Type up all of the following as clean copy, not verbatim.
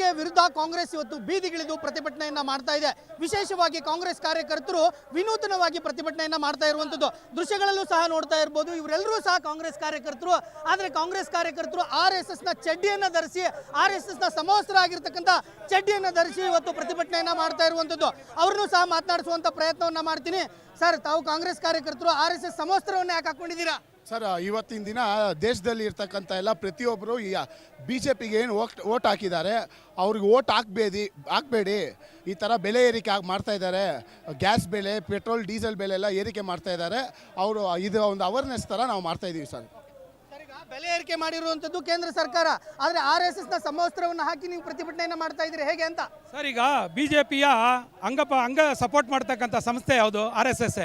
ಬೆಲೆಯರಿಕೆ ವಿರುದ್ಧ ಕಾಂಗ್ರೆಸ್ ಇವತ್ತು ಬೀದಿಗಿಳಿದು ಪ್ರತಿಭಟನೆಯನ್ನ ಮಾಡ್ತಾ ಇದೆ. ವಿಶೇಷವಾಗಿ ಕಾಂಗ್ರೆಸ್ ಕಾರ್ಯಕರ್ತರು ವಿನೂತನವಾಗಿ ಪ್ರತಿಭಟನೆಯನ್ನ ಮಾಡ್ತಾ ಇರುವಂತದ್ದು ದೃಶ್ಯಗಳಲ್ಲೂ ಸಹ ನೋಡ್ತಾ ಇರಬಹುದು. ಇವರೆಲ್ಲರೂ ಸಹ ಕಾಂಗ್ರೆಸ್ ಕಾರ್ಯಕರ್ತರು. ಆದರೆ ಕಾಂಗ್ರೆಸ್ ಕಾರ್ಯಕರ್ತರು RSS ನ ಚಡ್ಡಿಯನ್ನ ಧರಿಸಿ, RSS ನ ಸಮವಸ್ತ್ರ ಆಗಿರ್ತಕ್ಕಂಥ ಚಡ್ಡಿಯನ್ನ ಧರಿಸಿ ಇವತ್ತು ಪ್ರತಿಭಟನೆಯನ್ನ ಮಾಡ್ತಾ ಇರುವಂತದ್ದು. ಅವ್ರನ್ನೂ ಸಹ ಮಾತನಾಡಿಸುವಂತ ಪ್ರಯತ್ನವನ್ನ ಮಾಡ್ತೀನಿ. ಸರ್, ತಾವು ಕಾಂಗ್ರೆಸ್ ಕಾರ್ಯಕರ್ತರು RSS ಸಮವಸ್ತ್ರವನ್ನ ಯಾಕೆ ಹಾಕೊಂಡಿದ್ದೀರಾ? ಸರ್, ಇವತ್ತಿನ ದಿನ ದೇಶದಲ್ಲಿ ಇರ್ತಕ್ಕಂಥ ಎಲ್ಲ ಪ್ರತಿಯೊಬ್ಬರು ಈ BJPಗೆ ಏನು ಓಟ್ ಹಾಕಿದ್ದಾರೆ ಅವ್ರಿಗೆ ಓಟ್ ಹಾಕಬೇಡಿ. ಈ ಥರ ಬೆಲೆ ಏರಿಕೆ ಮಾಡ್ತಾ ಇದ್ದಾರೆ. ಗ್ಯಾಸ್ ಬೆಲೆ, ಪೆಟ್ರೋಲ್, ಡೀಸೆಲ್ ಬೆಲೆ ಎಲ್ಲ ಏರಿಕೆ ಮಾಡ್ತಾ ಇದ್ದಾರೆ. ಅವರು ಇದು ಒಂದು ಅವೇರ್ನೆಸ್ ಥರ ನಾವು ಮಾಡ್ತಾ ಇದ್ದೀವಿ ಸರ್. ಬೆಲೆ ಏರಿಕೆ ಮಾಡಿರುವಂಥದ್ದು ಕೇಂದ್ರ ಸರ್ಕಾರ, ಆದರೆ RSS ನ ಸಮವಸ್ತ್ರವನ್ನು ಹಾಕಿ ನೀವು ಪ್ರತಿಭಟನೆಯನ್ನ ಮಾಡ್ತಾ ಇದ್ದೀರಿ, ಹೇಗೆ ಅಂತ? ಸರ್, ಈಗ BJPಯ ಅಂಗ ಸಪೋರ್ಟ್ ಮಾಡ್ತಕ್ಕಂಥ ಸಂಸ್ಥೆ ಯಾವುದು? RSS.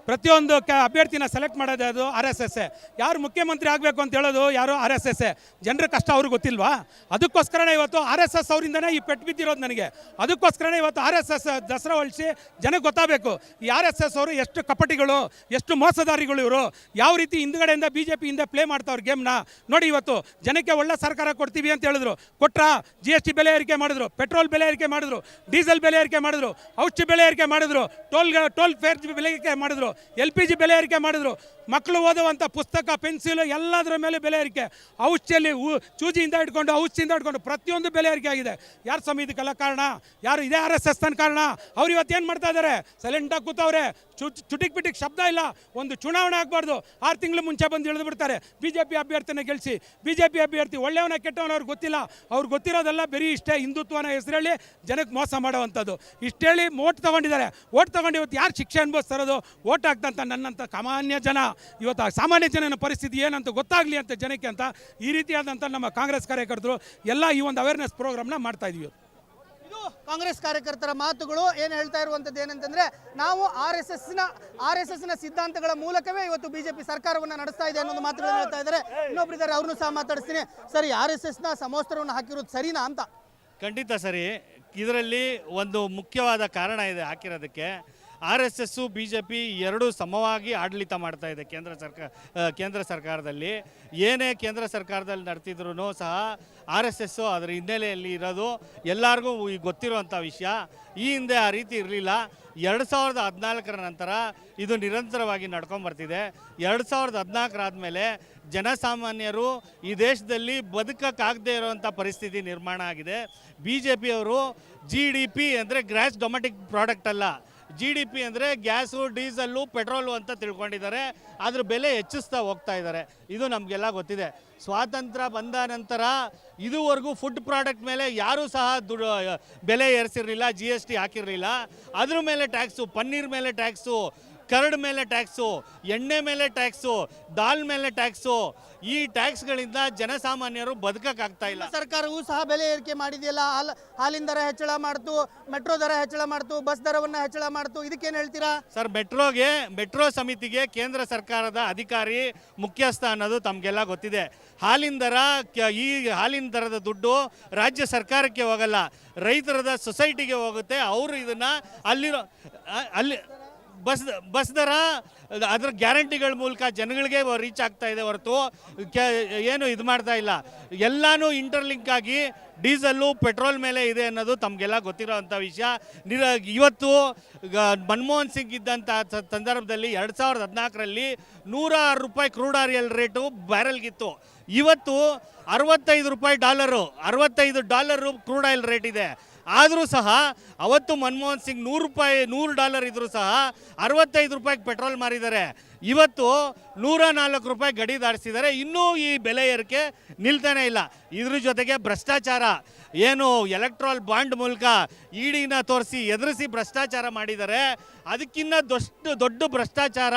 ಪ್ರತಿಯೊಂದು ಅಭ್ಯರ್ಥಿನ ಸೆಲೆಕ್ಟ್ ಮಾಡೋದು ಅದು RSS. ಯಾರು ಮುಖ್ಯಮಂತ್ರಿ ಆಗಬೇಕು ಅಂತ ಹೇಳೋದು ಯಾರು? RSS. ಜನರ ಕಷ್ಟ ಅವ್ರಿಗೆ ಗೊತ್ತಿಲ್ವಾ? ಅದಕ್ಕೋಸ್ಕರನೇ ಇವತ್ತು RSS ಅವರಿಂದನೇ ಈ ಪೆಟ್ಟು ಬಿದ್ದಿರೋದು ನನಗೆ. ಅದಕ್ಕೋಸ್ಕರನೇ ಇವತ್ತು RSS ದಸರಾ ಹೊಲಿಸಿ ಜನಕ್ಕೆ ಗೊತ್ತಾಗಬೇಕು ಈ RSS ಅವರು ಎಷ್ಟು ಕಪಟಿಗಳು, ಎಷ್ಟು ಮೋಸದಾರಿಗಳು ಇವರು, ಯಾವ ರೀತಿ ಹಿಂದ್ಗಡೆಯಿಂದ BJPಯಿಂದ ಪ್ಲೇ ಮಾಡ್ತಾವ್ರು ಗೇಮ್ನ ನೋಡಿ. ಇವತ್ತು ಜನಕ್ಕೆ ಒಳ್ಳೆ ಸರ್ಕಾರ ಕೊಡ್ತೀವಿ ಅಂತ ಹೇಳಿದ್ರು, ಕೊಟ್ರಾ? GST ಬೆಲೆ ಏರಿಕೆ ಮಾಡಿದ್ರು, ಪೆಟ್ರೋಲ್ ಬೆಲೆ ಏರಿಕೆ ಮಾಡಿದ್ರು, ಡೀಸೆಲ್ ಬೆಲೆ ಏರಿಕೆ ಮಾಡಿದ್ರು, ಔಷಧಿ ಬೆಲೆ ಏರಿಕೆ ಮಾಡಿದ್ರು, ಟೋಲ್ ಫೇರ್ ಬೆಲೆ ಏರಿಕೆ ಮಾಡಿದ್ರು, LPG ಬೆಲೆ ಏರಿಕೆ ಮಾಡಿದ್ರು, ಮಕ್ಕಳು ಓದುವಂಥ ಪುಸ್ತಕ, ಪೆನ್ಸಿಲ್ ಎಲ್ಲದರ ಮೇಲೆ ಬೆಲೆ ಏರಿಕೆ, ಔಷಧಿಯಲ್ಲಿ ಚೂಜಿಯಿಂದ ಹಿಡ್ಕೊಂಡು ಪ್ರತಿಯೊಂದು ಬೆಲೆ ಏರಿಕೆ ಆಗಿದೆ. ಯಾರು ಸ್ವಾಮಿ ಇದಕ್ಕೆಲ್ಲ ಕಾರಣ? ಯಾರು? ಇದೇ RSS ತನ್ನ ಕಾರಣ. ಅವ್ರು ಇವತ್ತು ಏನು ಮಾಡ್ತಾ ಇದ್ದಾರೆ? ಸೈಲೆಂಟಾಗಿ ಕೂತವ್ರೆ. ಚುಟಿಕ್ ಪಿಟಿಕ್ ಶಬ್ದ ಇಲ್ಲ. ಒಂದು ಚುನಾವಣೆ ಆಗಬಾರ್ದು, 6 ತಿಂಗಳು ಮುಂಚೆ ಬಂದು ಇಳಿದು ಬಿಡ್ತಾರೆ BJP ಅಭ್ಯರ್ಥಿನ ಗೆಲ್ಲಿಸಿ. BJP ಅಭ್ಯರ್ಥಿ ಒಳ್ಳೆಯವನ ಕೆಟ್ಟವನ ಅವ್ರಿಗೆ ಗೊತ್ತಿಲ್ಲ. ಅವ್ರಿಗೆ ಗೊತ್ತಿರೋದೆಲ್ಲ ಬರೀ ಇಷ್ಟೇ, ಹಿಂದುತ್ವನ ಹೆಸರೇಳಿ ಜನಕ್ಕೆ ಮೋಸ ಮಾಡೋವಂಥದ್ದು. ಇಷ್ಟೇಳಿ ಓಟ್ ತೊಗೊಂಡಿದ್ದಾರೆ. ಓಟ್ ತೊಗೊಂಡು ಇವತ್ತು ಯಾರು ಶಿಕ್ಷೆ ಅನುಭವಿಸ್ತಾರೋದು? ಓಟ್ ಹಾಕ್ತಂತ ನನ್ನಂಥ ಸಾಮಾನ್ಯ ಜನ, ಇವತ್ತು ಸಾಮಾನ್ಯ ಜನನ ಪರಿಸ್ಥಿತಿ ಏನಂತ ಗೊತ್ತಾಗಲಿ ಅಂತ ಜನಕ್ಕೆ ಅಂತ ಈ ರೀತಿಯಾದಂಥ ನಮ್ಮ ಕಾಂಗ್ರೆಸ್ ಕಾರ್ಯಕರ್ತರು ಎಲ್ಲ ಈ ಒಂದು ಅವೇರ್ನೆಸ್ ಪ್ರೋಗ್ರಾಮ್ನ ಮಾಡ್ತಾ ಇದೀವಿ. ಇದು ಕಾಂಗ್ರೆಸ್ ಕಾರ್ಯಕರ್ತರ ಮಾತುಗಳು. ಏನು ಹೇಳ್ತಾ ಇರುವಂಥದ್ದು ಏನಂತಂದ್ರೆ, ನಾವು RSS ನ ಸಿದ್ಧಾಂತಗಳ ಮೂಲಕವೇ ಇವತ್ತು BJP ಸರ್ಕಾರವನ್ನು ನಡೆಸ್ತಾ ಇದೆ ಅನ್ನೋದು ಮಾತುಗಳನ್ನು ಹೇಳ್ತಾ ಇದ್ದಾರೆ. ಇನ್ನೊಬ್ರು ಇದ್ದಾರೆ, ಅವ್ರನ್ನೂ ಸಹ ಮಾತಾಡಿಸ್ತೀನಿ. ಸರಿ, RSS ನ ಸಮವಸ್ತ್ರವನ್ನು ಹಾಕಿರೋದು ಸರಿನಾ ಅಂತ? ಖಂಡಿತ ಸರಿ. ಇದರಲ್ಲಿ ಒಂದು ಮುಖ್ಯವಾದ ಕಾರಣ ಇದೆ ಹಾಕಿರೋದಕ್ಕೆ. RSS BJP ಎರಡೂ ಸಮವಾಗಿ ಆಡಳಿತ ಮಾಡ್ತಾ ಇದೆ ಕೇಂದ್ರ ಸರ್ಕಾರದಲ್ಲಿ. ಏನೇ ಕೇಂದ್ರ ಸರ್ಕಾರದಲ್ಲಿ ನಡೆತಿದ್ರು ಸಹ RSS ಅದರ ಹಿನ್ನೆಲೆಯಲ್ಲಿ ಇರೋದು ಎಲ್ಲರಿಗೂ ಗೊತ್ತಿರುವಂಥ ವಿಷಯ. ಈ ಹಿಂದೆ ಆ ರೀತಿ ಇರಲಿಲ್ಲ. 2014 ನಂತರ ಇದು ನಿರಂತರವಾಗಿ ನಡ್ಕೊಂಬರ್ತಿದೆ. 2014 ಆದಮೇಲೆ ಜನಸಾಮಾನ್ಯರು ಈ ದೇಶದಲ್ಲಿ ಬದುಕಕ್ಕಾಗದೇ ಇರುವಂಥ ಪರಿಸ್ಥಿತಿ ನಿರ್ಮಾಣ ಆಗಿದೆ. BJP ಅವರು GDP ಅಂದರೆ ಗ್ರಾಸ್ ಡೊಮೆಟಿಕ್ ಪ್ರಾಡಕ್ಟ್ ಅಲ್ಲ, GDP ಅಂದರೆ ಗ್ಯಾಸು, ಡೀಸೆಲ್ಲು, ಪೆಟ್ರೋಲು ಅಂತ ತಿಳ್ಕೊಂಡಿದ್ದಾರೆ. ಅದ್ರ ಬೆಲೆ ಹೆಚ್ಚಿಸ್ತಾ ಹೋಗ್ತಾ ಇದ್ದಾರೆ. ಇದು ನಮಗೆಲ್ಲ ಗೊತ್ತಿದೆ. ಸ್ವಾತಂತ್ರ್ಯ ಬಂದ ನಂತರ ಇದುವರೆಗೂ ಫುಡ್ ಪ್ರಾಡಕ್ಟ್ ಮೇಲೆ ಯಾರೂ ಸಹ ಬೆಲೆ ಏರಿಸಿರಲಿಲ್ಲ, GST ಹಾಕಿರಲಿಲ್ಲ. ಅದ್ರ ಮೇಲೆ ಟ್ಯಾಕ್ಸು, ಪನ್ನೀರ್ ಮೇಲೆ ಟ್ಯಾಕ್ಸು, ಕರಡ್ ಮೇಲೆ ಟ್ಯಾಕ್ಸು, ಎಣ್ಣೆ ಮೇಲೆ ಟ್ಯಾಕ್ಸು, ದಾಲ್ ಮೇಲೆ ಟ್ಯಾಕ್ಸು. ಈ ಟ್ಯಾಕ್ಸ್ಗಳಿಂದ ಜನಸಾಮಾನ್ಯರು ಬದುಕಕ್ಕಾಗ್ತಾ ಇಲ್ಲ. ಸರ್ಕಾರವೂ ಸಹ ಬೆಲೆ ಏರಿಕೆ ಮಾಡಿದೆಯಲ್ಲ, ಹಾಲಿನ ದರ ಹೆಚ್ಚಳ ಮಾಡ್ತು, ಮೆಟ್ರೋ ದರ ಹೆಚ್ಚಳ ಮಾಡ್ತು, ಬಸ್ ದರವನ್ನು ಹೆಚ್ಚಳ ಮಾಡ್ತು. ಇದಕ್ಕೇನು ಹೇಳ್ತೀರಾ? ಸರ್, ಮೆಟ್ರೋ ಸಮಿತಿಗೆ ಕೇಂದ್ರ ಸರ್ಕಾರದ ಅಧಿಕಾರಿ ಮುಖ್ಯಸ್ಥ ಅನ್ನೋದು ತಮಗೆಲ್ಲ ಗೊತ್ತಿದೆ. ಈ ಹಾಲಿನ ದರದ ದುಡ್ಡು ರಾಜ್ಯ ಸರ್ಕಾರಕ್ಕೆ ಹೋಗಲ್ಲ, ರೈತರದ ಸೊಸೈಟಿಗೆ ಹೋಗುತ್ತೆ. ಅವರು ಇದನ್ನು ಅಲ್ಲಿ ಬಸ್ ದರ ಅದರ ಗ್ಯಾರಂಟಿಗಳ ಮೂಲಕ ಜನಗಳಿಗೆ ರೀಚ್ ಆಗ್ತಾ ಇದೆ ಹೊರತು ಏನು ಇದು ಮಾಡ್ತಾ ಇಲ್ಲ. ಎಲ್ಲನೂ ಇಂಟರ್ಲಿಂಕ್ ಆಗಿ ಡೀಸೆಲ್ಲು, ಪೆಟ್ರೋಲ್ ಮೇಲೆ ಇದೆ ಅನ್ನೋದು ತಮಗೆಲ್ಲ ಗೊತ್ತಿರೋವಂಥ ವಿಷಯ. ಇವತ್ತು ಮನಮೋಹನ್ ಸಿಂಗ್ ಇದ್ದಂಥ ಸಂದರ್ಭದಲ್ಲಿ 2014ರಲ್ಲಿ 106 ರೂಪಾಯಿ ಕ್ರೂಡ್ ಆಯಿಲ್ ರೇಟು ಬ್ಯಾರೆಲ್ಗಿತ್ತು. ಇವತ್ತು $65 ಕ್ರೂಡ್ ಆಯಿಲ್ ರೇಟ್ ಇದೆ. ಆದರೂ ಸಹ ಅವತ್ತು ಮನಮೋಹನ್ ಸಿಂಗ್ $100 ಇದ್ದರೂ ಸಹ 65 ರೂಪಾಯಿಗೆ ಪೆಟ್ರೋಲ್ ಮಾರಿದ್ದಾರೆ. ಇವತ್ತು 104 ರೂಪಾಯಿ ಗಡಿ ದಾಟಿಸಿದ್ದಾರೆ. ಇನ್ನೂ ಈ ಬೆಲೆ ಏರಿಕೆ ನಿಲ್ತಾನೆ ಇಲ್ಲ. ಇದ್ರ ಜೊತೆಗೆ ಭ್ರಷ್ಟಾಚಾರ, ಏನು ಎಲೆಕ್ಟ್ರಲ್ ಬಾಂಡ್ ಮೂಲಕ EDನ ತೋರಿಸಿ ಎದುರಿಸಿ ಭ್ರಷ್ಟಾಚಾರ ಮಾಡಿದ್ದಾರೆ. ಅದಕ್ಕಿಂತ ದೊಡ್ಡ ಭ್ರಷ್ಟಾಚಾರ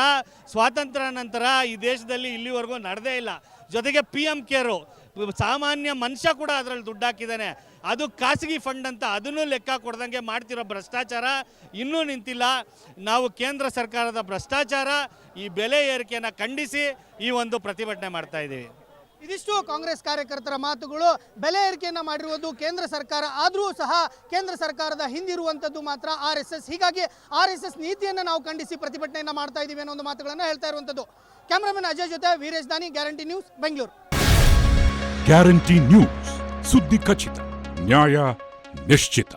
ಸ್ವಾತಂತ್ರ್ಯ ನಂತರ ಈ ದೇಶದಲ್ಲಿ ಇಲ್ಲಿವರೆಗೂ ನಡೆದೇ ಇಲ್ಲ. ಜೊತೆಗೆ PM ಕೇರು, ಸಾಮಾನ್ಯ ಮನುಷ್ಯ ಕೂಡ ಅದರಲ್ಲಿ ದುಡ್ಡು ಹಾಕಿದ್ದಾನೆ. ಅದು ಖಾಸಗಿ ಫಂಡ್ ಅಂತ ಅದನ್ನು ಲೆಕ್ಕ ಕೊಡ್ದಂಗೆ ಮಾಡ್ತಿರೋ ಭ್ರಷ್ಟಾಚಾರ ಇನ್ನೂ ನಿಂತಿಲ್ಲ. ನಾವು ಕೇಂದ್ರ ಸರ್ಕಾರದ ಭ್ರಷ್ಟಾಚಾರ, ಈ ಬೆಲೆ ಏರಿಕೆಯನ್ನು ಖಂಡಿಸಿ ಈ ಒಂದು ಪ್ರತಿಭಟನೆ ಮಾಡ್ತಾ ಇದ್ದೀವಿ. ಇದಿಷ್ಟು ಕಾಂಗ್ರೆಸ್ ಕಾರ್ಯಕರ್ತರ ಮಾತುಗಳು. ಬೆಲೆ ಏರಿಕೆಯನ್ನು ಮಾಡಿರುವುದು ಕೇಂದ್ರ ಸರ್ಕಾರ, ಆದರೂ ಸಹ ಕೇಂದ್ರ ಸರ್ಕಾರದ ಹಿಂದಿರುವಂಥದ್ದು ಮಾತ್ರ RSS. ಹೀಗಾಗಿ RSS ನೀತಿಯನ್ನು ನಾವು ಖಂಡಿಸಿ ಪ್ರತಿಭಟನೆಯನ್ನು ಮಾಡ್ತಾ ಇದ್ದೀವಿ ಅನ್ನೋ ಒಂದು ಮಾತುಗಳನ್ನು ಹೇಳ್ತಾ ಇರುವಂಥದ್ದು. ಕ್ಯಾಮರಾಮನ್ ಅಜಯ್ ಜೊತೆ ವೀರೇಶ್ ದಾನಿ, guarantee news, Bengaluru. Guarantee news, ಸುದ್ದಿ ಖಚಿತ, ನ್ಯಾಯ ನಿಶ್ಚಿತ.